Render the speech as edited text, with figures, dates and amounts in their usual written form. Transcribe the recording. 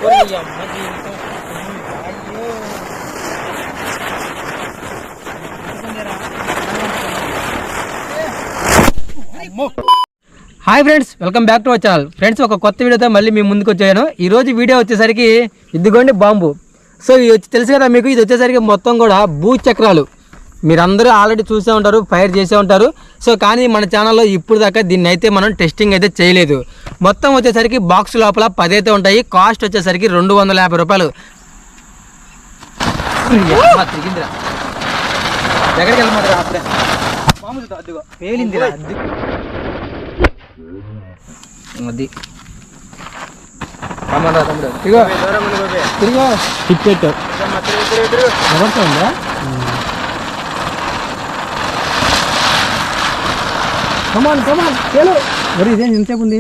Hi friends, welcome back to our channel. Friends, ఒక కొత్త వీడియోతో మళ్ళీ మీ ముందుకు వచ్చాను. ఈరోజు వీడియో వచ్చేసరికి ఇదిగోండి బాంబు. సో ఇది తెలుసు కదా మీకు, ఇది వచ్చేసరికి మొత్తం కూడా భూచక్రాలు. మీరందరూ ఆల్రెడీ చూసే ఉంటారు, ఫైర్ చేసే ఉంటారు. సో కానీ మన ఛానల్లో ఇప్పుడు దాకా దీన్ని అయితే మనం టెస్టింగ్ అయితే చేయలేదు. మొత్తం వచ్చేసరికి బాక్స్ లోపల 10 అయితే ఉంటాయి. కాస్ట్ వచ్చేసరికి 250 రూపాయలు. తిరిగిందిరా, ఎక్కడికి వెళ్ళమంటారా? అప్పుడే బాంబు అదిగో పేలిందిరా. అది తమ్ముడు ఇగో తిరిగా టికెట్ ఎవరితో ఉందా? కమాన్ కమాన్ పేలు. మరి ఇదే ఎంతసేపు ఉంది?